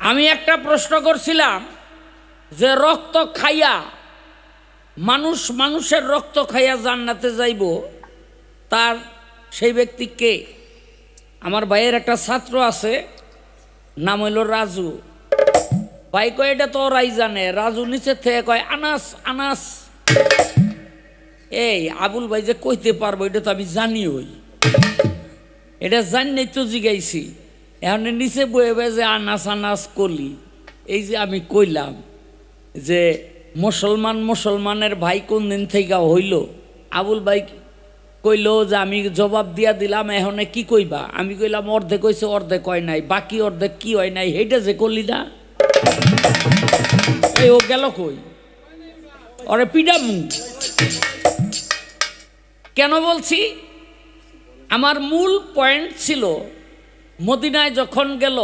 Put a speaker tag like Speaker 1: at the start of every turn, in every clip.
Speaker 1: আমি একটা প্রশ্ন করছিলাম যে রক্ত খাইয়া মানুষের রক্ত খাইয়া জান্নাতে যাইব, তার সেই ব্যক্তি কে? আমার ভাইয়ের একটা ছাত্র আছে, নাম হইল রাজু। ভাই কয় এটা তো ওরাই জানে। রাজু নিচে থেকে কয় আনাস আনাস। এই আবুল ভাই যে কইতে পারবো এটা তো আমি জানি, হই এটা জানি তো জিগাইছি। এখন নিচে বয়ে বয়ে যে আনাস আনাস কলি, এই যে আমি কইলাম যে মুসলমানের ভাই কোন দিন থেকে হইল, আবুল ভাই কইল যে আমি জবাব দিয়া দিলাম, এখন কি কইবা? আমি কইলাম অর্ধেক কইছে অর্ধেক হয় নাই, বাকি অর্ধেক কি হয় নাই সেইটা যে করলি না। এই ও গেল কই? ওরে পিডামু কেন বলছি? আমার মূল পয়েন্ট ছিল মদিনায় যখন গেল,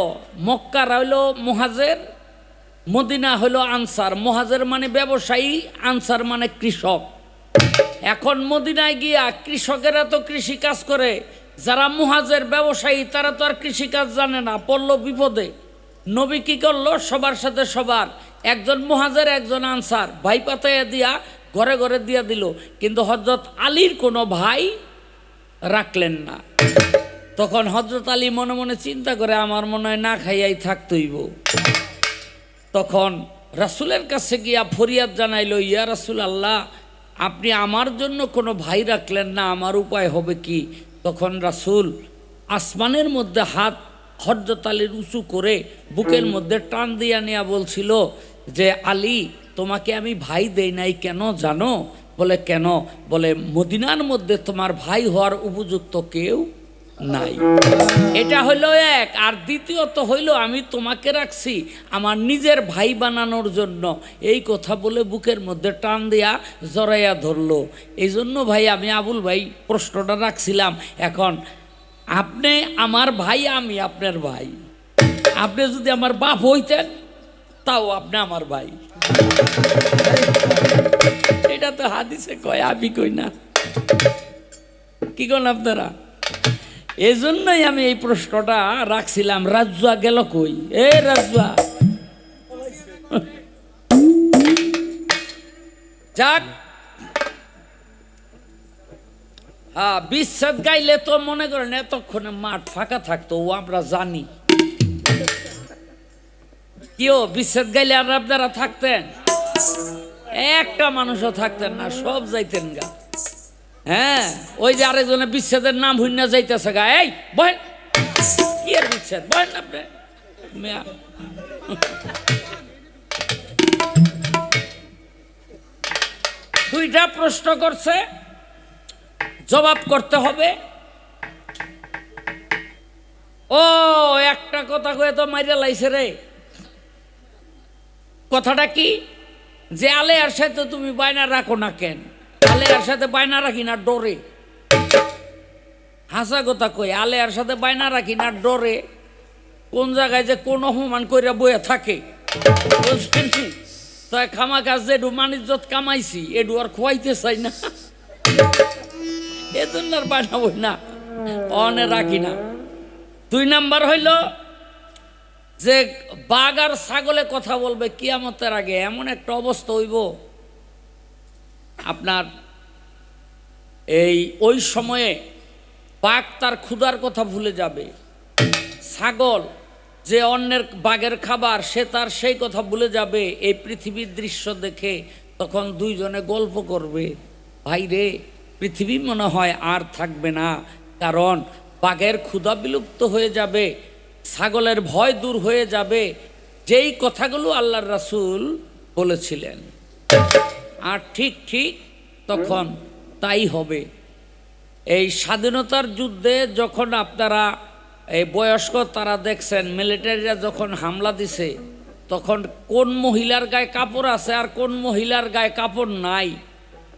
Speaker 1: মক্কা হইল মুহাজের, মদিনা হইল আনসার। মুহাজের মানে ব্যবসায়ী, আনসার মানে কৃষক। এখন মদিনায় গিয়া কৃষকেরা তো কৃষি কাজ করে, যারা মুহাজের ব্যবসায়ী তারা তো আর কৃষি কাজ জানে না, পড়ল বিপদে। নবী কি করলো? সবার সাথে সবার, একজন মুহাজের একজন আনসার ভাই পাতাইয়া দিয়া ঘরে ঘরে দিয়া দিল, কিন্তু হযরত আলীর কোনো ভাই রাখলেন না। তখন হযরত আলী মনে মনে চিন্তা করে, আমার মনে হয় না খাইয়াই থাকতইব। তখন রাসূলের কাছে গিয়া ফরিয়াদ জানাইল, ইয়া রাসূল আল্লাহ, আপনি আমার জন্য কোনো ভাই রাখলেন না, আমার উপায় হবে কি? তখন রাসূল আসমানের মধ্যে হাত হযরত আলীর উঁচু করে বুকের মধ্যে টান দিয়া নিয়া বলছিল যে আলী, তোমাকে আমি ভাই দেই নাই কেন জানো? বলে কেন? বলে মদিনার মধ্যে তোমার ভাই হওয়ার উপযুক্ত কেউ নাই। এটা হইল এক। আর দ্বিতীয়ত হইল আমি তোমাকে রাখছি আমার নিজের ভাই বানানোর জন্য। এই কথা বলে বুকের মধ্যে টান দিয়া জড়াইয়া ধরলো। এই জন্য ভাই আমি আবুল ভাই প্রশ্নটা রাখছিলাম। এখন আপনি আমার ভাই, আমি আপনার ভাই। আপনি যদি আমার বাপ হইতেন তাও আপনি আমার ভাই। এটা তো হাদিসে কয়, আমি কই না। কি করেন আপনারা? এই জন্যই আমি এই প্রশ্নটা রাখছিলাম। রাজুয়া গেল কই? এ রাজুয়া, যাক। হ্যাঁ, বিচ্ছেদ গাইলে তো মনে করেন এতক্ষণে মাঠ ফাঁকা থাকতো, ও আমরা জানি। কেউ বিচ্ছেদ গাইলে আর আপনারা থাকতেন? একটা মানুষও থাকতেন না, সব যাইতেন গা। হ্যাঁ, ওই যে আরেকজনে বিচ্ছেদের নাম হুইনা যাইতেছে গা। এই বহেন, কি আর বিচ্ছেদ? বহেন আপনি। দুইটা প্রশ্ন করছে, জবাব করতে হবে। ও একটা কথা কয়ে তো মাইরা লাইছে রে। কথাটা কি? যে আলেয়ার সাথে তুমি বায়না রাখো না কেন? আলেয়ার সাথে বায়না রাখি না ডরে। হাসা কথা কই, আলেয়ার সাথে বায়না রাখি না ডরে। কোন জায়গায় যে কোন অপমান কইরা বইয়া থাকে, তাই খামা কাজ যেডু মানিজ্জত কামাইছি এডু আর খোয়াইতে চাই না, এজন্য আর বায়না বই না, অনে রাখি না। 2 নাম্বার হইল যে বাঘ আর ছাগলে কথা বলবে কিয়ামতের আগে। এমন একটা অবস্থা হইব আপনার, ওই সময়ে বাঘ তার ক্ষুধার কথা ভুলে যাবে, ছাগল যে অন্যের বাঘের খাবার সে তার সেই কথা ভুলে যাবে এই পৃথিবীর দৃশ্য দেখে। তখন দুইজনে গল্প করবে, ভাই রে পৃথিবী মনে হয় আর থাকবে না, কারণ বাঘের ক্ষুধা বিলুপ্ত হয়ে যাবে, ছাগলের ভয় দূর হয়ে যাবে। যেই কথাগুলো আল্লাহর রাসূল বলেছিলেন, আর ঠিক ঠিক তখন তাই হবে। এই স্বাধীনতার যুদ্ধে যখন আপনারা এই বয়স্ক তারা দেখছেন মিলিটারিরা যখন হামলা দিছে, তখন কোন মহিলার গায়ে কাপড় আছে আর কোন মহিলার গায়ে কাপড় নাই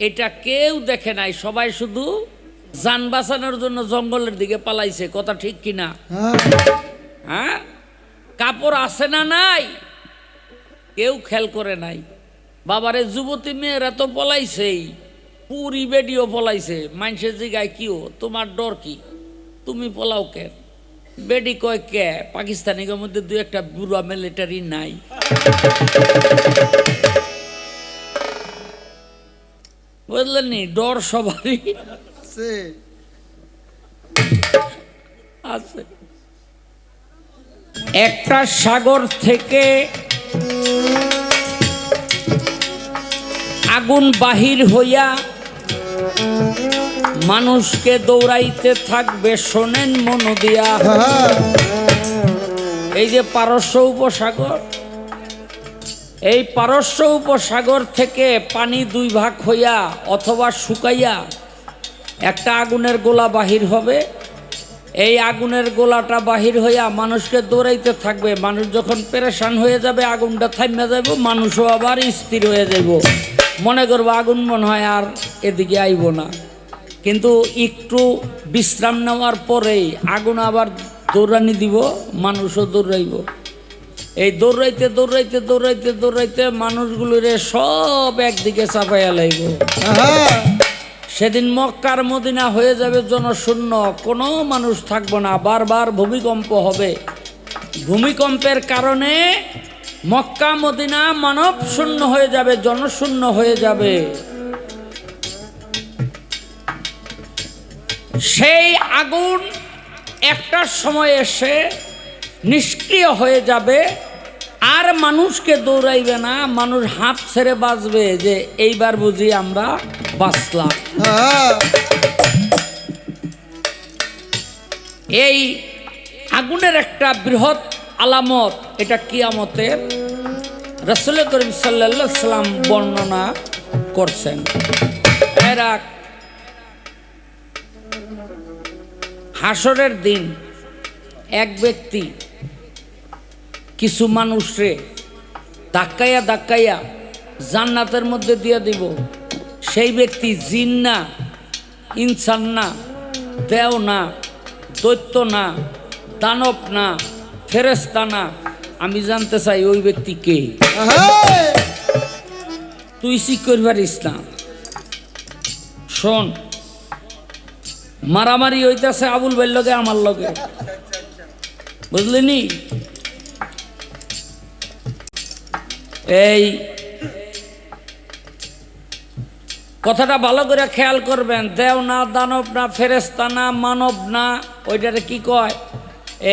Speaker 1: এটা কেউ দেখে নাই। সবাই শুধু যান বাঁচানোর জন্য জঙ্গলের দিকে পালাইছে। কথা ঠিক কিনা? হ্যাঁ, কাপড় আছে না নাই কেউ খেয়াল করে নাই। বাবারে যুবতী মেয়েরা তো পলাইছেই, পুরি বেডিও পলাইছে। মানুষের জিগায় কিও তোমার ডর কি? তুমি পলাও কেন? বেডি কয় কে পাকিস্তানিদের মধ্যে দুই একটা বুড়া মিলিটারি নাই? বুঝলেন নি, ডর সবারই আছে। একটা সাগর থেকে আগুন বাহির হইয়া মানুষকে দৌড়াইতে থাকবে, শোনেন মন দিয়া। এই যে পারস্য উপসাগর, এই পারস্য উপসাগর থেকে পানি দুই ভাগ হইয়া অথবা শুকাইয়া একটা আগুনের গোলা বাহির হবে। এই আগুনের গোলাটা বাহির হইয়া মানুষকে দৌড়াইতে থাকবে। মানুষ যখন পেরেশান হয়ে যাবে, আগুনটা থাইমা যাইব, মানুষও আবার স্থির হয়ে যাইব, মনে করবো আগুন মনে হয় আর এদিকে আইব না। কিন্তু একটু বিশ্রাম নেওয়ার পরেই আগুন আবার দৌড়ানি দিব, মানুষও দৌড়াইব। এই দৌড়াইতে দৌড়াইতে দৌড়াইতে দৌড়াইতে মানুষগুলোরে সব একদিকে চাপাইয়া লাইব। সেদিন মক্কার মদিনা হয়ে যাবে জনশূন্য, কোনো মানুষ থাকবো না। বারবার ভূমিকম্প হবে, ভূমিকম্পের কারণে মক্কা মদিনা মানব শূন্য হয়ে যাবে, জনশূন্য হয়ে যাবে। সেই আগুন একটা সময় এসে নিষ্ক্রিয় হয়ে যাবে, আর মানুষকে দৌড়াইবে না, মানুষ হাঁপ ছেড়ে বাঁচবে যে এইবার বুঝি আমরা বাঁচলাম। এই আগুনের একটা বৃহৎ আলামত, এটা কিয়ামতের রাসূল করিম সাল্লাল্লাহু আলাইহি সাল্লাম বর্ণনা করছেন। এরা হাসরের দিন এক ব্যক্তি কিছু মানুষরে ধাক্কাইয়া ধাক্কাইয়া জান্নাতের মধ্যে দিয়ে দিব। সেই ব্যক্তি জিন না, ইনসান না, দেও না, দৈত্য না, দানব না, ফেরেশতা না। আমি জানতে চাই ওই ব্যক্তি কে? তুই ঠিক করতে পারিস না। শোন, মারামারি হইতেছে আবুল ভাইয়ের লগে আমার লগে, বুঝলিনি? এই কথাটা ভালো করে খেয়াল করবেন। দেও না, দানব না, ফেরেশতা না, মানব না, ওইটারে কি কয়?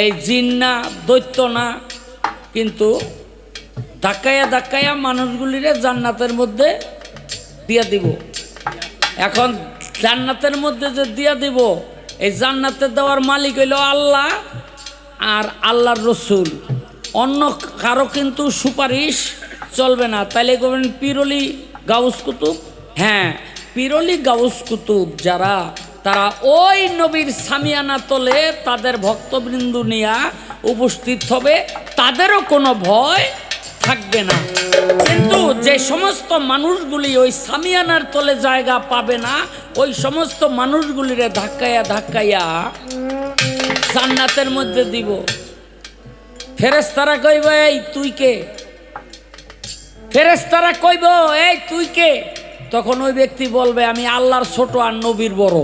Speaker 1: এই জিন না, দৈত্য না। কিন্তু ধাক্কাইয়া ধাক্কাইয়া মানুষগুলিরে জান্নাতের মধ্যে দিয়া দিব। এখন জান্নাতের মধ্যে যে দিয়া দিব, এই জান্নাতের দেওয়ার মালিক হইল আল্লাহ আর আল্লাহর রসুল। অন্য কারো কিন্তু সুপারিশ চলবে না। তাইলে করবেন পীরলি গাউস কুতুব। হ্যাঁ, পীরলি গাউস কুতুব যারা, তারা ওই নবীর সামিয়ানা তলে তাদের ভক্তবৃন্দ নিয়ে উপস্থিত হবে, তাদেরও কোনো ভয় থাকবে না। কিন্তু যে সমস্ত মানুষগুলি ওই সামিয়ানার তলে জায়গা পাবে না, ওই সমস্ত মানুষগুলিরে ধাক্কাইয়া ধাক্কাইয়া জান্নাতের মধ্যে দিব। ফেরেশতারা কইব, এই তুই কে? ফেরেশতারা কইব, এই তুই কে? তখন ওই ব্যক্তি বলবে, আমি আল্লাহর ছোট আর নবীর বড়।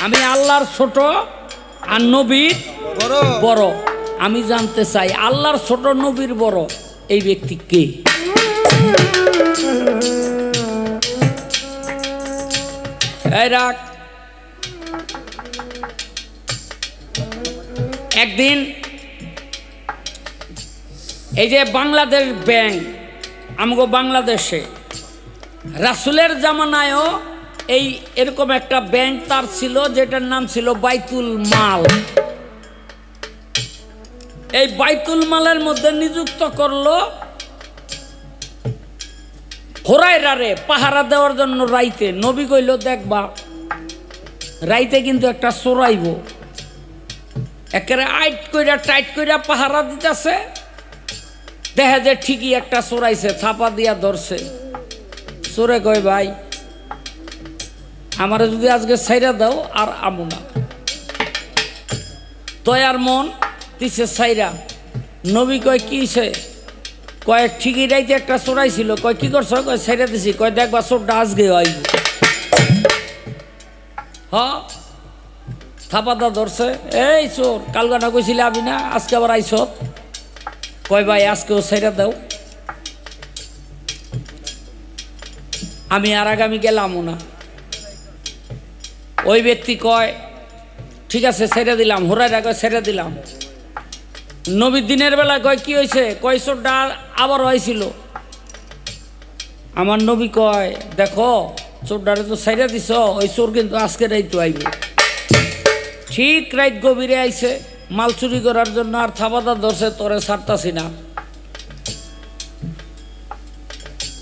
Speaker 1: আমি আল্লাহর ছোট আর নবীর বড়। আমি জানতে চাই আল্লাহর ছোট নবীর বড় এই ব্যক্তি কে? এই রাখ। একদিন এই যে বাংলাদেশ ব্যাংক, আমগো বাংলাদেশে রাসূলের জামানায়ও এই এরকম একটা ব্যাংক তার ছিল, যেটার নাম ছিল বাইতুল মাল। এই বাইতুল মালের মধ্যে নিযুক্ত করলো হুরায়রারে পাহারা দেওয়ার জন্য রাইতে। নবী কইল, দেখবা রাইতে কিন্তু একটা চোরাইব। একেবারে আইট কইরা টাইট কইরা পাহারা দিতেছে, দেখা যায় ঠিকই একটা চোরাইছে, থাপা দিয়া ধরছে। চোরে কয়, ভাই আমারে যদি আজকে ছাইরা দাও আর আমু না। দয়ার মন দিছে ছাইরা। নবী কয়, কি সে? কয়, ঠিকই রাইতে একটা চোরাই ছিল। কয়, কি করছো? কয়, ছাইরা দিছি। কয়, দেখবা চোরটা আজকে আইব। হ, থাপাদা ধরছে, এই চোর, কালগানা কইছিলে আমি না, আজকে আবার আইস। কয় ভাই আজকেও ছেড়ে দাও, আমি আর আগামী গেলামও না। ওই ব্যক্তি কয় ঠিক আছে ছেড়ে দিলাম, হুরাইরা কয় ছেড়ে দিলাম। নবী দিনের বেলা কয় কি হয়েছে, কয় চোরটা আবার হয়েছিল। আমার নবী কয় দেখো চোরটারে তো ছেড়ে দিছ, ওই চোর কিন্তু আজকে রাইতো আইবে। ঠিক রাইত গভীরে আইছে মাল চুরি করার জন্য, আর থাবাদা ধরছে তোরে ছাড়তাছি না।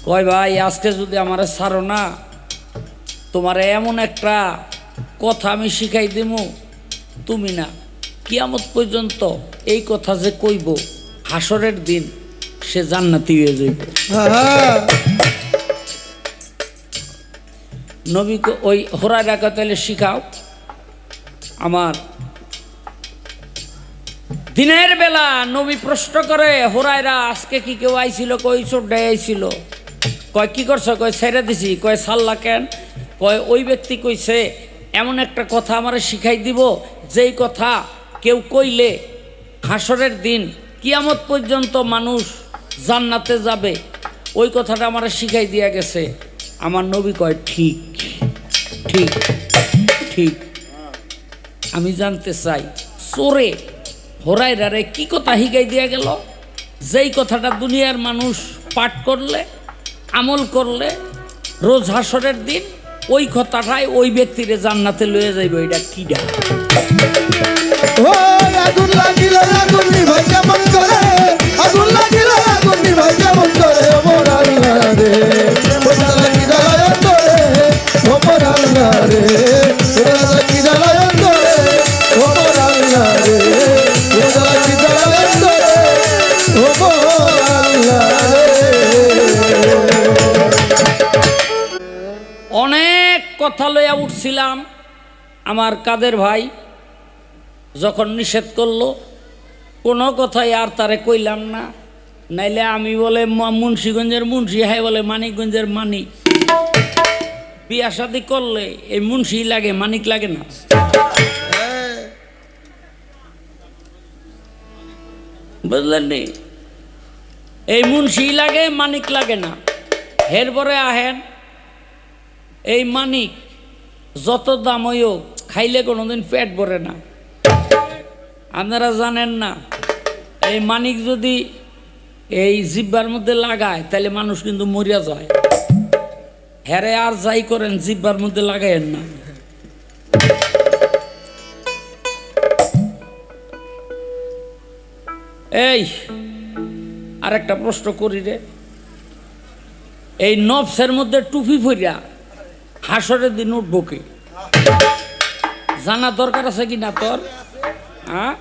Speaker 1: কয় ভাই আজকে যদি আমারে ছাড়ো না, তোমার এমন একটা কথা আমি শিখাই দিব, তুমি না কিয়ামত পর্যন্ত এই কথা যে কইব, হাসরের দিন সে জান্নাতি হয়ে যাইব। নবী ওই হুরায়রাকে তাহলে শিখাও। আমার দিনের বেলা নবী প্রশ্ন করে, হুরায়রা আজকে কি কেউ আইছিল? কই চোরটাই আইছিল। কয় কি করছো? কয় ছেড়ে দিছি। কয় সাল্লা কেন? কয় ওই ব্যক্তি কইছে এমন একটা কথা আমারে শিখাই দিব, যেই কথা কেউ কইলে হাসরের দিন কিয়ামত পর্যন্ত মানুষ জান্নাতে যাবে, ওই কথাটা আমারে শিখাই দিয়া গেছে। আমার নবী কয় ঠিক ঠিক ঠিক। আমি জানতে চাই চোরে হুরায়রারে কি কথা শিখাই দিয়া গেল, যেই কথাটা দুনিয়ার মানুষ পাঠ করলে, আমল করলে রোজ হাসরের দিন ওই কথাটাই ওই ব্যক্তিরে জান্নাতে লয়ে যাইব। এটা কিডা?
Speaker 2: আগুন লাগিলে আগুন নিভাই কেমন করে, আগুন লাগিলে আগুন নিভাই কেমন করে, ওমর আল্লাহ রে ওটা লাগি জ্বালায় করে, ওমর আল্লাহ রে ওটা লাগি জ্বালায় করে, ওমর আল্লাহ রে ওটা লাগি জ্বালায় করে, ওমর আল্লাহ রে।
Speaker 1: অনেক কথা লইয়া উঠছিলাম, আমার কাদের ভাই যখন নিষেধ করলো কোনো কথাই আর তারে কইলাম না। নাইলে আমি বলে মুন্সিগঞ্জের মুন্সি, হ্যাঁ বলে মানিকগঞ্জের মানিক। বিয়া শাদি করলে এই মুন্সি লাগে, মানিক লাগে না। বুঝলেন নি? এই মুন্সি লাগে, মানিক লাগে না। এরপরে আহেন এই মানিক যত দাম হইও খাইলে কোনোদিন পেট ভরে না। আপনারা জানেন না, এই মানিক যদি এই জিব্বার মধ্যে লাগায় তাহলে মানুষ কিন্তু মরিয়া যায়। হেরে আর যাই করেন জিব্বার মধ্যে লাগাইয়েন না। এই আরেকটা প্রশ্ন করি রে, এই নফসের মধ্যে টুপি পরিয়া হাসরের দিন উঠবো কি? জানা দরকার আছে কি না তোর? হ্যাঁ,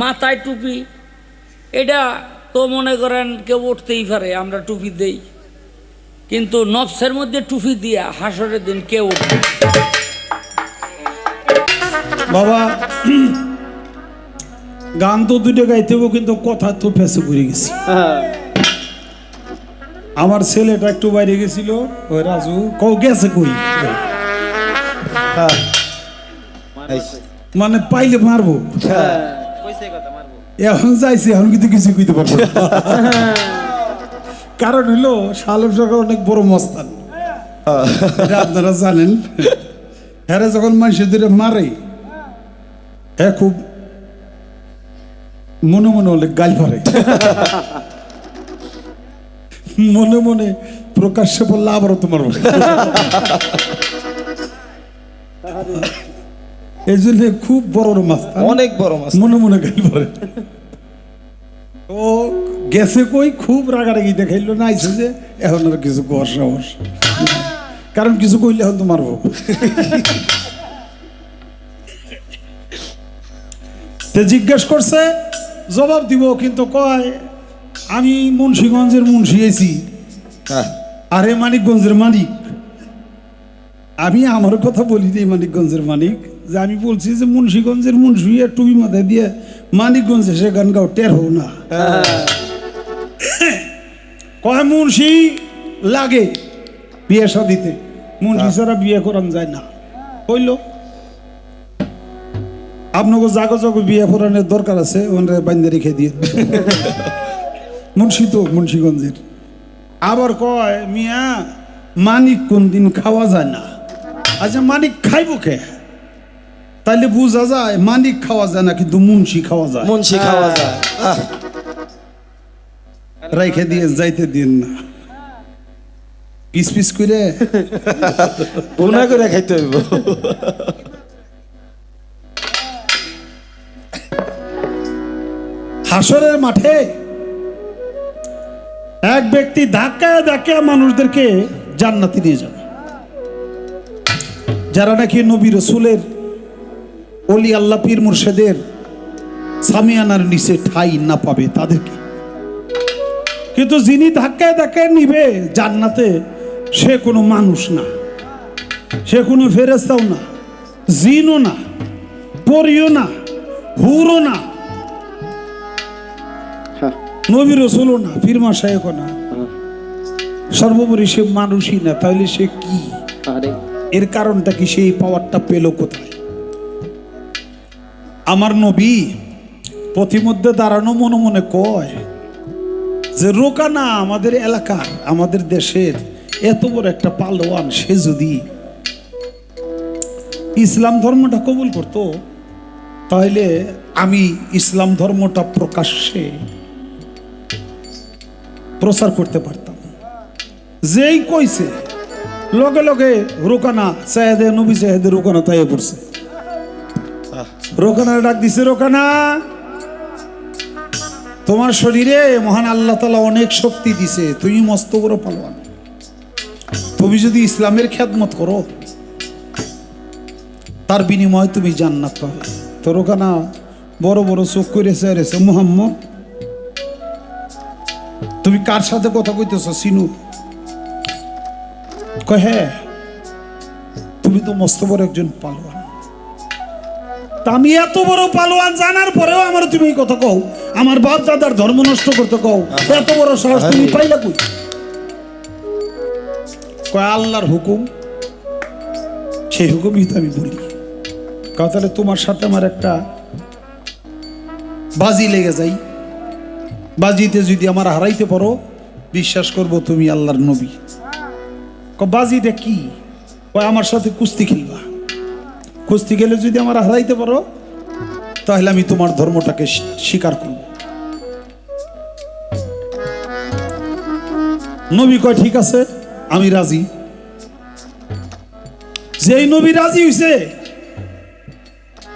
Speaker 1: মাথায় টুপি, এটা তো মনে করেন কেউ উঠতেই পারে, আমরা টুপি দেই, কিন্তু নফসের মধ্যে টুপি দিয়া হাসরের দিন কেউ উঠবে।
Speaker 3: বাবা গান তো দুটো গাইতে হবো, কিন্তু কথা তো ফেসে পড়ে গেছি। আমার ছেলেটা একটু বাইরে গেছিল, ওই রাজু কও গেছে কই, মানে পাইলে মারবো, এখন যাইছে, এখন কিন্তু কিছু কইতে পারবো না। কারণ হইলো সালেম সরকার অনেক বড় মস্তান, আপনারা জানেন। হ্যাঁ যখন মানুষের ধরে মারে, হ্যাঁ খুব মনে মনে অনেক গাল পারে, মনে মনে প্রকাশ্যে বললে আবারও তোমার এই জন্য খুব বড় মাছ,
Speaker 2: অনেক বড় মাছ,
Speaker 3: মনে মনে গাল পারে। ও গেছে কই, খুব রাগারাগি দেখাইলো না, আইসে যে এখন আর কিছু কর সাহস, কারণ কিছু কইলে এখন তো মারবো। জিজ্ঞেস করছে, জবাব দিব, কিন্তু কয় আমি মুন্সিগঞ্জের মুন্সি আছি, আরে মানিকগঞ্জের মানিক। আমি আমার কথা বলি নি মানিকগঞ্জের মানিক, যে আমি বলছি যে মুন্সিগঞ্জের মুন্সি টুপি মাথায় দিয়ে মানিকগঞ্জে সে গান গাও টের হো না। কয় মুন্সি লাগে বিয়ে শাদিতে, মুন্সি ছাড়া বিয়ে করান যায় না। হইল আপনাকে জাগো জাগো বিয়ে ফোরানোর দরকার আছে ওনারা বাইন্দে রেখে দিয়ে মুন্সি তো মুন্সিগঞ্জের। আবার কয় মিয়া মানিক কোন দিন খাওয়া যায় না, আচ্ছা মানিক খাইব কে? তাইলে বোঝা যায় মানিক খাওয়া যায় না কিন্তু মুন্সি খাওয়া যায়।
Speaker 2: মুন্সি খাওয়া যায়।
Speaker 3: রেখে দিয়ে যাইতে দিন না, পিস পিস করে
Speaker 2: ভুনা করে খাইতে হইব।
Speaker 3: হাসরের মাঠে এক ব্যক্তি ধাক্কায় ধাক্কায় মানুষদেরকে জান্নাতে নিয়ে যাবে, যারা নাকি নবী রসুলের অলি আল্লাহ পীর মুর্শেদের সামিয়ানার নিচে ঠাই না পাবে তাদেরকে। কিন্তু যিনি ধাক্কায় ধাক্কায় নিবে জান্নাতে, সে কোনো মানুষ না, সে কোনো ফেরেশতাও না, জিনও না, পরিও না, হুরও না, নবী রসুলও না, পীর মাশায়েখও না, সর্বোপরি সে মানুষই না। তাহলে সে কি? এর কারণটা কি? সেই পাওয়ারটা পেল কোথায়? আমার নবী পথিমধ্যে দাঁড়ানো মনে মনে কয় যে রোকানা আমাদের এলাকার, আমাদের দেশের এত বড় একটা পালোয়ান, সে যদি ইসলাম ধর্মটা কবুল করত তাহলে আমি ইসলাম ধর্মটা প্রকাশ্যে প্রচার করতে পারতাম। যেই কইছে লগে লগে রোকানা চাহেদে নবী চাহেদে রোকানা তাই পড়ছে। রোকানার ডাক দিছে, রোকানা তোমার শরীরে মহান আল্লাহ তাআলা অনেক শক্তি দিছে, তুমি মস্ত বড় পালোয়ান, তুমি যদি ইসলামের খেদমত করো তার বিনিময়ে তুমি জান্নাত পাবে। তো রোকানা বড় বড় চোখ করে চেয়েছে, মুহাম্মদ তুমি কার সাথে কথা কইতেছ সিনু? কয় হ্যাঁ, তুমি তো মস্ত বড় একজন পালোয়ান। তা আমি এত বড় পালোয়ান জানার পরেও আমার তুমি এই কথা কও, আমার বাপ দাদার ধর্ম নষ্ট করতে কও, এত বড় সাহস তুমি পাইলা কই? কয় আল্লাহর হুকুম, সেই হুকুমই তো আমি বলি। কয় তাহলে তোমার সাথে আমার একটা বাজি লেগে যাই, বাজিতে যদি আমার হারাইতে পারো বিশ্বাস করব তুমি আল্লাহর নবী। বাজিটা কি? কয় আমার সাথে কুস্তি খেলবা, কুস্তি খেলে যদি আমার হারাইতে পারো তাহলে আমি তোমার ধর্মটাকে স্বীকার করব। নবী কয় ঠিক আছে আমি রাজি। যেই নবী রাজি হইছে,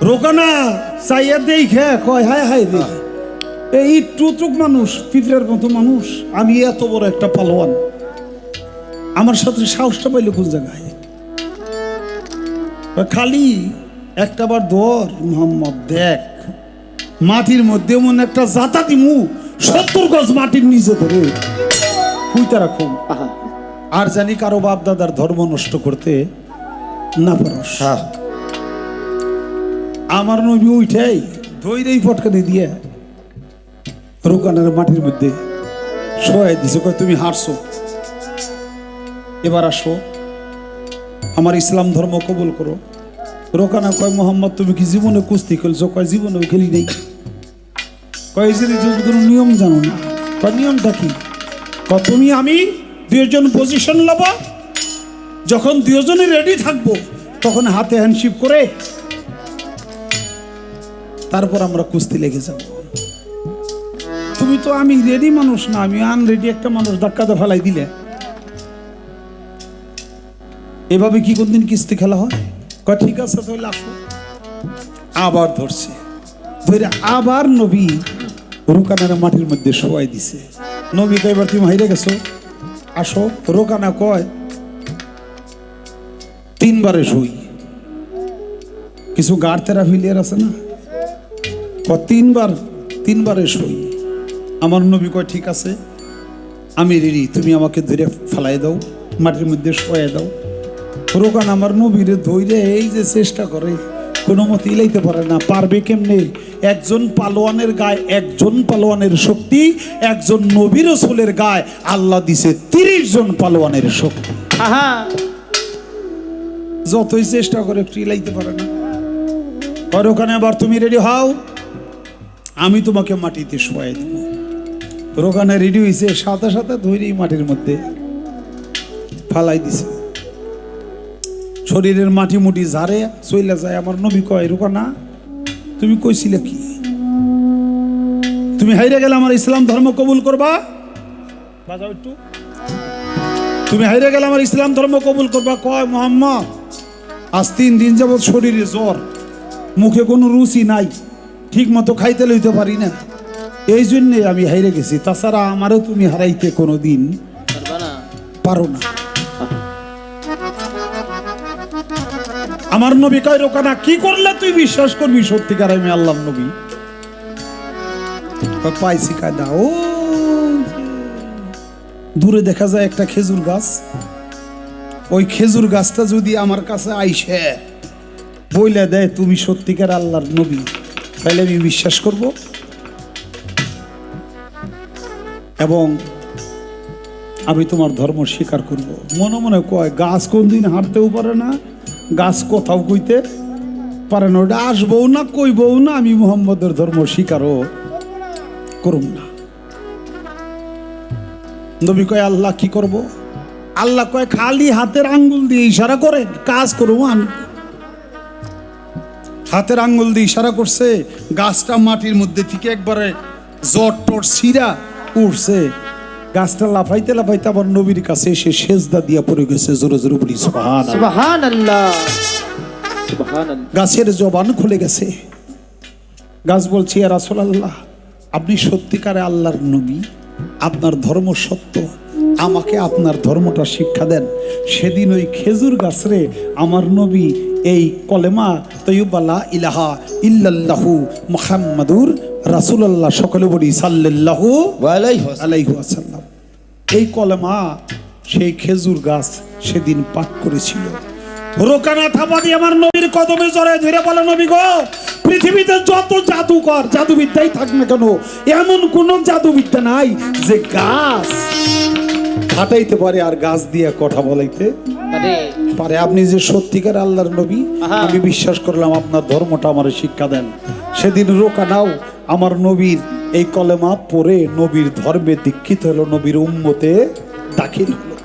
Speaker 3: রোকানা চাইয়া দেখে কয় হায় হায় রে, এই টুকটুক মানুষ, পিঁপড়ার মতো মানুষ, আমি এত বড় একটা পালোয়ান, আমার সাথে সাহসটা পাইলে কোন জায়গায়? খালি একটা বার ধর মোহাম্মদ, দেখ মাটির মধ্যে এমন একটা জাতা দিমু 70 গজ মাটির নিচে ধরে কুইতা রাখো, আর জানি কারো বাপ দাদার ধর্ম নষ্ট করতে না পারস। আমার নবী উঠাই ধৈরেই ফটকানি দিয়ে রোকানের মাটির মধ্যে শোয়াই দিছে। কয় তুমি হারছো, এবার আসো আমার ইসলাম ধর্ম কবুল করো। রোকানা কয় মোহাম্মদ তুমি কি জীবনে কুস্তি খেলছো? কয় জীবনেও খেলি নেই। কয় যে কোনো নিয়ম জানো না? কয় নিয়মটা কি? কয় তুমি আমি দুজন পজিশন লব, যখন দুজনে রেডি থাকবো তখন হাতে হ্যান্ডশিপ করে তারপর আমরা কুস্তি লেগে যাব। তুমি তো আমি রেডি মানুষ না, আমি আনরেডি একটা মানুষ, ধাক্কাতে ফেলাই দিলে। এভাবে কি কোনদিন কিস্তি খেলা হয়? কয় ঠিক আছে তাহলে আসো। আবার ধরছে, ধরে আবার নবী রোকানার মাটির মধ্যে শোয়াই দিছে। নবী কয় এবার তুমি হাইরে গেছো, আসো। রোকানা কয় 3 বারে শুই, কিছু গাড় থেরাপিলিয়ার আছে না, কয় 3 বারে শুই। আমার নবী কয় ঠিক আছে আমি রেডি, তুমি আমাকে ধরে ফেলাই দাও, মাটির মধ্যে শোয়াই দাও। রোকান আমার নবীরে ধৈরে এই যে চেষ্টা করে কোনো মতে ইলাইতে পারে না। পারবে কেমনে? একজন পালোয়ানের গায়ে, একজন পালোয়ানের শক্তি, একজন নবী রাসূলের গায়ে আল্লাহ দিছে 30 জন পালোয়ানের শক্তি। যতই চেষ্টা করে একটু ইলাইতে পারে না। আর ওখানে আবার তুমি রেডি হও, আমি তোমাকে মাটিতে শোয়াই দেব। ওখানে রেডি হয়েছে, সাথে সাথে ধরে মাটির মধ্যে ফালাই দিছে। শরীরের মাটি মুটি ঝাড়ে চইলা যায়। আমার নবী কয়, রোকানা তুমি কইছিলে কি? তুমি হাইরে গেলে আমার ইসলাম ধর্ম কবুল করবা? বাজাও একটু। তুমি হাইরে গেলে আমার ইসলাম ধর্ম কবুল করবা? কয়, মোহাম্মদ আজ 3 দিন যাবৎ শরীরে জ্বর, মুখে কোনো রুচি নাই, ঠিক মতো খাইতে লইতে পারি না, এই জন্যে আমি হাইরে গেছি। তাছাড়া আমারও তুমি হারাইতে কোনো দিন পারো না। আমার নবী কয়, রোকানা কি করলে তুই বিশ্বাস করবি সত্যিকার আমি আল্লাহর নবী? পাইছি কায়দা। ও দূরে দেখা যায় একটা খেজুর গাছ, ওই খেজুর গাছটা যদি আমার কাছে আইসে বইলে দেয় তুমি সত্যিকার আল্লাহর নবী, তাহলে আমি বিশ্বাস করব এবং আমি তোমার ধর্ম স্বীকার করব। মনে মনে কয়, গাছ কোনদিন হাঁটতেও পারে না, গাছ কোথাও কইতে পারে না, ওটা আসবও না, কইবও না, আমি মুহাম্মদের ধর্ম স্বীকারও করুম না। নবী কয়, আল্লাহ কি করব? আল্লাহ কয়, খালি হাতের আঙ্গুল দিয়ে ইশারা করেন, কাজ করবো আমি। হাতের আঙ্গুল দিয়ে ইশারা করছে, গাছটা মাটির মধ্যে থেকে একবারে জট টট ছিঁড়া উঠছে। গাছটা লাফাইতে লাফাইতে আবার নবীর কাছে এসে সেজদা দিয়া পড়ে গেছে। জোরে জোরে বলি সুবহানাল্লাহ,
Speaker 2: সুবহানাল্লাহ, সুবহানাল্লাহ।
Speaker 3: গাছের জবান খুলে গেছে। গাছ বলছে, ইয়া রাসূলুল্লাহ, আপনি সত্যিকারে আল্লাহর নবী, আপনার ধর্ম সত্য, আমাকে আপনার ধর্মটা শিক্ষা দেন। সেদিন ওই খেজুর গাছরে আমার নবী এই কলেমা তয়্যিবা লা ইলাহা ইল্লাল্লাহু মুহাম্মাদুর রাসূলুল্লাহ, সকলে বলি সাল্লাল্লাহু আলাইহি ওয়াসাল্লাম, এই কলেমা সেই খেজুর গাছ সেদিন পাঠ করেছিল। রোকানা থাপাদি আমার নবীর কদমে জড়ায় ধরে বলে, নবী গো, পৃথিবীতে যত জাদুকর জাদুবিদ্যাই থাক না কেন, এমন কোন জাদুবিদ্যা নাই যে গাছ হাঁটাইতে পারে আর গাছ দিয়ে কথা বলাইতে পারে। আপনি যে সত্যিকার আল্লাহর নবী, আমি বিশ্বাস করলাম, আপনার ধর্মটা আমার শিক্ষা দেন। সেদিন রোকানাও আমার নবীর এই কলেমা পড়ে নবীর ধর্মে দীক্ষিত হলো, নবীর উম্মতে দাখিল হলো।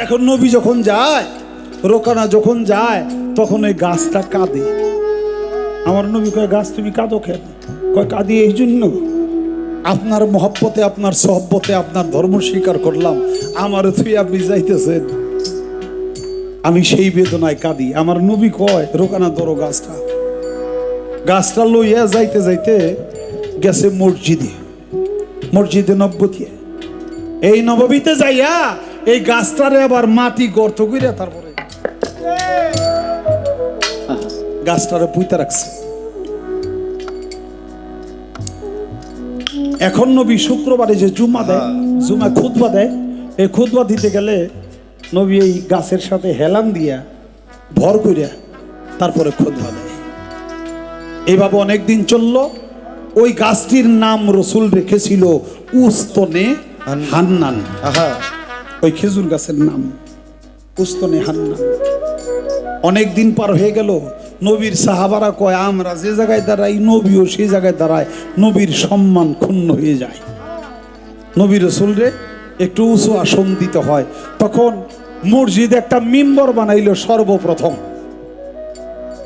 Speaker 3: এখন নবী যখন যায়, রোকানা যখন যায়, তখন ওই গাছটা কাঁদে। আমার নবী কয়, গাছ তুমি কাঁদো কেন? কয়, কাঁদি এই জন্য, আপনার মহব্বতে, আপনার সহব্বতে আপনার ধর্ম স্বীকার করলাম, আমারও তুই আপনি যাইতেছেন, আমি সেই বেদনায় কাঁদি। আমার নবী কয়, রোকানা ধরো গাছটা। গাছটা লইয়া যাইতে যাইতে গেছে মসজিদে, মসজিদে নববতী। এই নববীতে যাইয়া এই গাছটারে আবার মাটি গর্ত কইরা তারপরে গাছটারে পুঁতে রাখছে। এখন নবী শুক্রবারে যে জুমা দেয়, জুমা খুতবা দেয়, এই খুতবা দিতে গেলে নবী এই গাছের সাথে হেলান দিয়া ভর কইরা তারপরে খুতবা দেয়। এইভাবে অনেকদিন চলল। ওই গাছটির নাম রসুল রেখেছিল উস্তনে হান্নান। ওই খেজুর গাছের নাম উস্তনে হান্নান। অনেক দিন পার হয়ে গেল। নবীর সাহাবারা কয়, আমরা যে জায়গায় দাঁড়াই নবীও সেই জায়গায় দাঁড়ায়, নবীর সম্মান ক্ষুণ্ণ হয়ে যায়। নবী রসুলরে একটু উঁচু আসন দিতে হয়। তখন মসজিদ একটা মিম্বর বানাইল সর্বপ্রথম,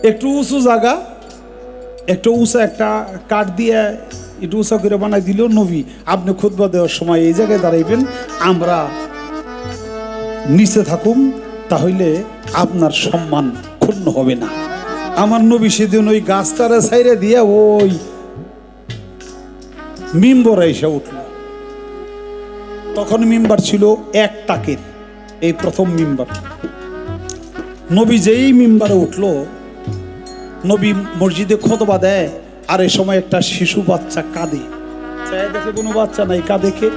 Speaker 3: একটু উঁচু জায়গা, একটু উঁচা একটা কাঠ দিয়ে একটু উঁচা করে বানাই দিল। নবী, আপনি খুতবা দেওয়ার সময় এই জায়গায় দাঁড়াইবেন, আমরা নিচে থাকুম, তাহলে আপনার সম্মান ক্ষুণ্ণ হবে না। আমার নবী সেদিন ওই গাছটারে ছাইরে দিয়ে ওই মিম্বরে এসে উঠল। তখন মিম্বার ছিল এক টাকের, এই প্রথম মিম্বার। নবী যেই মিম্বারে উঠল, নবী মসজিদে খুতবা দেয়, আর এই সময় একটা শিশু বাচ্চা কাঁদে। দেখে কোনো বাচ্চা নাই, কাঁদে কে?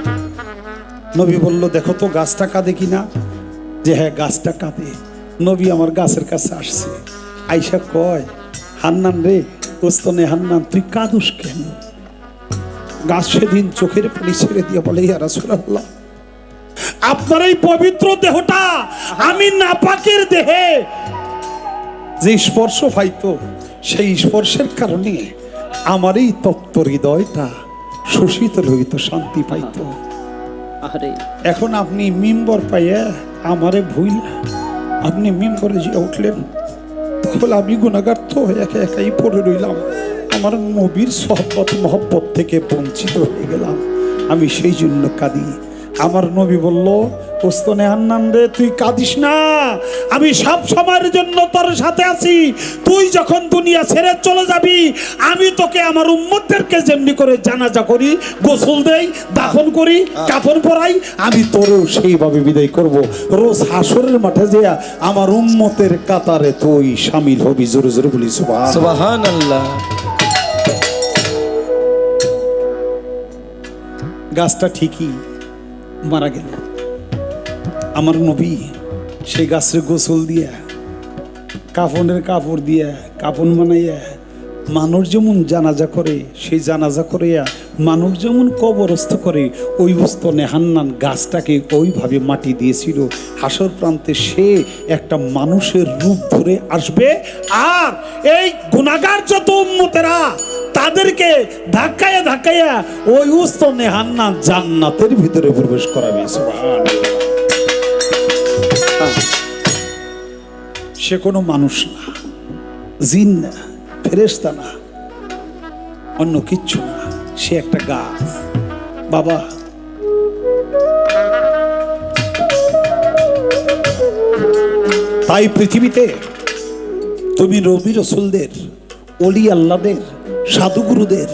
Speaker 3: নবী বলল, দেখো তো গাছটা কাঁদে কিনা। যে হ্যাঁ, গাছটা কাঁদে। নবী আমার গাছের কাছে আসছে, আইসা কয়, হান্নান রে, উস্তনে হান্নান, তুই কাঁদুস কেন? গাছ সেদিন চোখের পানি ছেড়ে দিয়ে বলে, ইয়া রাসূলুল্লাহ, আপনার এই পবিত্র দেহটা আমি নাপাকের দেহে যে স্পর্শ পাইতো, সেই স্পর্শের কারণে আমার এই তপ্ত হৃদয়টা শোষিত হইত, শান্তি পাইত।
Speaker 1: আরে
Speaker 3: এখন আপনি মিম্বর পাইয়া আমারে ভুল আপনি মিম্বরে যে উঠলেন, তাহলে আমি গুনাহগার তো একা একাই পড়ে রইলাম, আমার নবীর সোহবত মহব্বত থেকে বঞ্চিত হয়ে গেলাম। আমি সেই জন্য কাঁদি। আমার নবী বলল, ওস্তনে হান্নান রে, তুই কাঁদিস না, আমি সব সময়ের জন্য তোর সাথে আছি। তুই যখন দুনিয়া ছেড়ে চলে যাবি, আমি তোকে আমার উম্মতদেরকে যেমনি করে জানাজা করি, গোসল দেই, দাফন করি, কাফন পরাই, আমি তোরও সেইভাবে বিদায় করব। রোজ হাসরের মাঠে যে আমার উম্মতের কাতারে তুই শামিল হবি। জোরে জোরে বলি সুবহান।
Speaker 2: সুবহানাল্লাহ।
Speaker 3: গাছটা ঠিকই মারা গেল। আমার নবী সেই গাছের গোসল দিয়া, কাফনের কাপড় দিয়া, কাফন বানাইয়া, মানুষ যেমন জানাজা করে, সেই জানাজা করিয়া মানুষ যেমন কবরস্থ করে, ওই স্তনে হান্নান গাছটাকে ওইভাবে মাটি দিয়েছিল। হাসর প্রান্তে সে একটা মানুষের রূপ ধরে আসবে, আর এই গুনাহগার যত উম্মতেরা তাদেরকে ধাক্কায়া ধাক্কায়া ওই স্তনে হান্নান জান্নাতের ভিতরে প্রবেশ করাবে। সুবহানাল্লাহ। সে কোনো মানুষ না, জিন না, ফেরেশতা না, অন্য কিচ্ছু না, সে একটা গাছ। বাবা, তাই পৃথিবীতে তুমি নবী রাসূলদের, ওলি আল্লাহদের, সাধুগুরুদের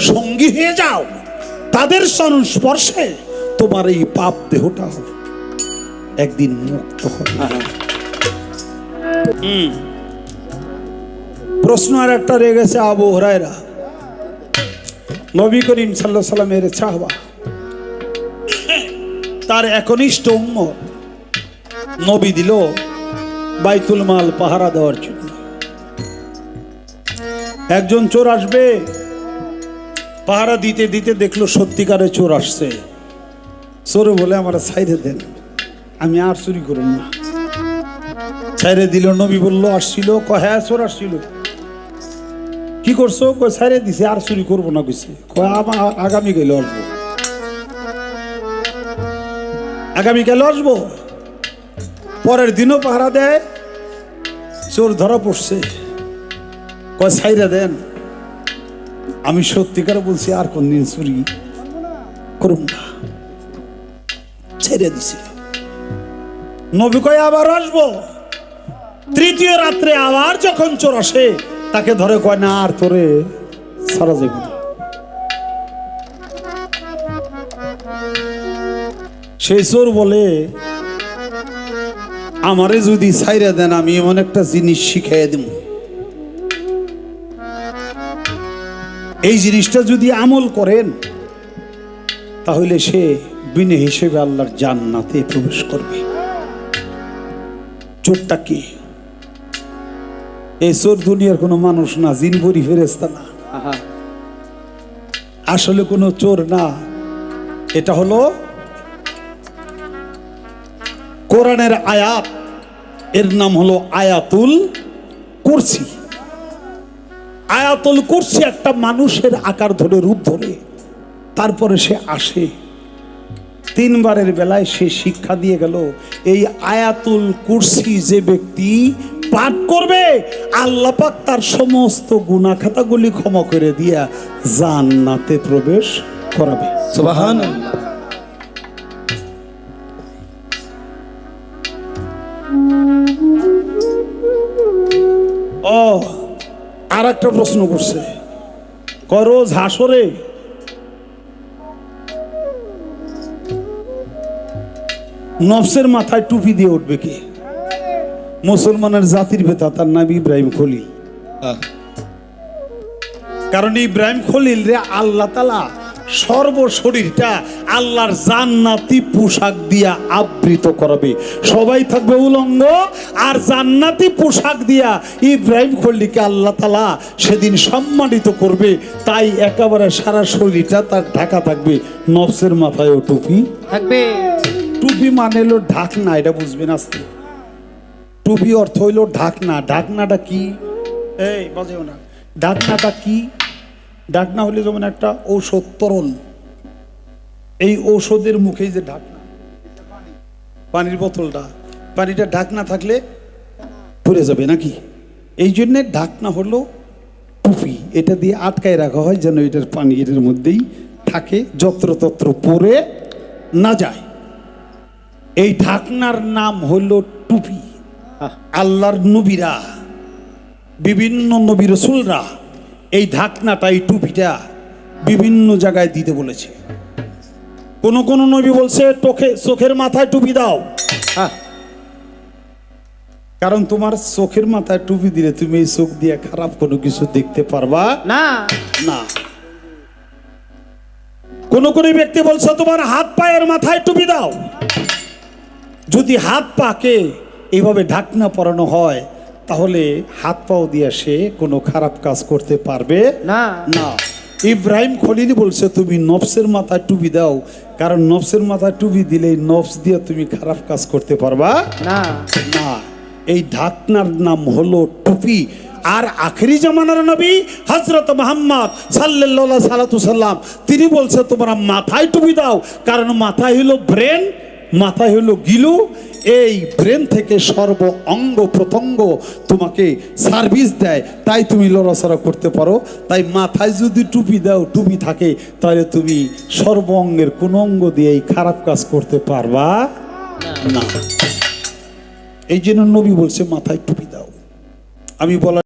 Speaker 3: সঙ্গী হয়ে যাও, তাদের সংস্পর্শে তোমার এই পাপ দেহটাও একদিন মুক্ত হবে। প্রশ্ন আর একটা রয়ে গেছে, আবু হুরায়রা নবী করিম সাল্লাল্লাহু আলাইহি সাল্লামের সাহাবা, তার একনিষ্ঠ উম্মত নবী দিল বাইতুল মাল পাহারা দেওয়ার জন্য। একজন চোর আসবে, পাহারা দিতে দিতে দেখলো সত্যিকারে চোর আসছে। চোরে বলে, আমার ছাইরে দেন, আমি আর চুরি করব না। ছাইরে দিল। নবী বলল, আসছিল? কয় হ্যাঁ, চোর আসছিল। কি করছো? কয় ছাইরে দিছে, আর চুরি করবো না কইছে। কয় আগামী গেল আসবো, আগামী গেল আসবো। পরের দিনও পাহারা দেয়, চোর ধরা পড়ছে। কয় ছাইরে দেন, আমি সত্যিকার বলছি, আর কোনদিন চুরি করব না। ছেড়ে দিছিল। নবী কয় আবার আসবো। তৃতীয় রাত্রে আবার যখন চোর আসে, তাকে ধরে কয় না, আর তোরে সারা যাবে না। সেই চোর বলে, আমারে যদি ছাইরা দেন, আমি এমন একটা জিনিস শিখাইয়া দিব, এই জিনিসটা যদি আমল করেন, তাহলে সে বিনা হিসেবে আল্লাহর জান্নাতে প্রবেশ করবে। চোরটা কি? এই চোর দুনিয়ার কোনো মানুষ না, জিন বরি ফেরেশতা না, আসলে কোনো চোর না। এটা হলো কোরআনের আয়াত, এর নাম হলো আয়াতুল কুরসি। আয়াতুল কুরসি একটা মানুষের আকার ধরে, রূপ ধরে, তারপরে সে আসে। তিনবারের বেলায় সে শিক্ষা দিয়ে গেল, এই আয়াতুল কুরসি যে ব্যক্তি পাঠ করবে, আল্লাহ পাক তার সমস্ত গুনাহ খাতাগুলি ক্ষমা করে দিয়া জান্নাতে প্রবেশ করাবে।
Speaker 2: সুবহানাল্লাহ।
Speaker 3: ও আর একটা প্রশ্ন করছে, রোজ হাসরে নফসের মাথায় টুপি দিয়ে উঠবে কে? মুসলমানের জাতির ভেতা, তার নাম ইব্রাহিম খলিল। কারণ ইব্রাহিম খলিল রে আল্লাহ তাআলা সর্বশরীরটা আল্লাহর জান্নাতি পোশাক দিয়া আবৃত করবে। সবাই থাকবে উলঙ্গ, আর জান্নাতি পোশাক দিয়া ইব্রাহিম খলিলকে আল্লাহ তাআলা সেদিন সম্মানিত করবে। তাই একেবারে সারা শরীরটা তার ঢাকা থাকবে, নফসের মাথায়ও টুপি
Speaker 1: থাকবে।
Speaker 3: টুপি মানে হলো ঢাকনা, এটা বুঝবেন আস্তে। টুপি অর্থ হইল ঢাকনা। ঢাকনাটা কি? এই বাজেও না। ঢাকনাটা কি? ঢাকনা হলে যেমন একটা ঔষধ তরল, এই ঔষধের মুখেই যে ঢাকনা, পানির বোতলটা, পানিটা ঢাকনা থাকলে পড়ে যাবে নাকি? এই জন্যে ঢাকনা হলো টুপি, এটা দিয়ে আটকায় রাখা হয় যেন এটার পানি এটার মধ্যেই থাকে, যত্রতত্র পড়ে না যায়। এই ঢাকনার নাম হলো টুপি। আল্লাহর নবীরা, বিভিন্ন নবী রসুলরা এই ঢাকনাটা, এই টুপিটা বিভিন্ন জায়গায় দিতে বলেছে। কোন কোন নবী বলছে চোখের মাথায় টুপি দাও, কারণ তোমার চোখের মাথায় টুপি দিলে তুমি এই চোখ দিয়ে খারাপ কোনো কিছু দেখতে পারবা
Speaker 2: না
Speaker 3: না। কোন কোন ব্যক্তি বলছে তোমার হাত পায়ের মাথায় টুপি দাও, যদি হাত পাকে এইভাবে ঢাকনা পরানো হয় তাহলে হাত পাও দিয়ে সে কোনো খারাপ কাজ করতে পারবে
Speaker 2: না
Speaker 3: না। ইব্রাহিম খলিল বলছে তুমি নফসের মাথায় টুপি দাও, কারণ নফসের মাথায় টুপি দিলে নফস দিয়ে তুমি খারাপ কাজ করতে পারবা
Speaker 2: না
Speaker 3: না। এই ঢাকনার নাম হলো টুপি। আর আখেরি জামানার নবী হযরত মুহাম্মদ সাল্লাল্লাহু আলাইহি সাল্লাম তিনি বলছে তোমরা মাথায় টুপি দাও, কারণ মাথায় হলো ব্রেন, মাথায় হলো গিলু, এই ব্রেন থেকে সর্ব অঙ্গ প্রত্যঙ্গ তোমাকে সার্ভিস দেয়, তাই তুমি লড়াচড়া করতে পারো। তাই মাথায় যদি টুপি দাও, টুপি থাকে, তাহলে তুমি সর্ব অঙ্গের কোন অঙ্গ দিয়ে এই খারাপ কাজ করতে পারবা না। এই জন্য নবী বলছে মাথায় টুপি দাও। আমি বলা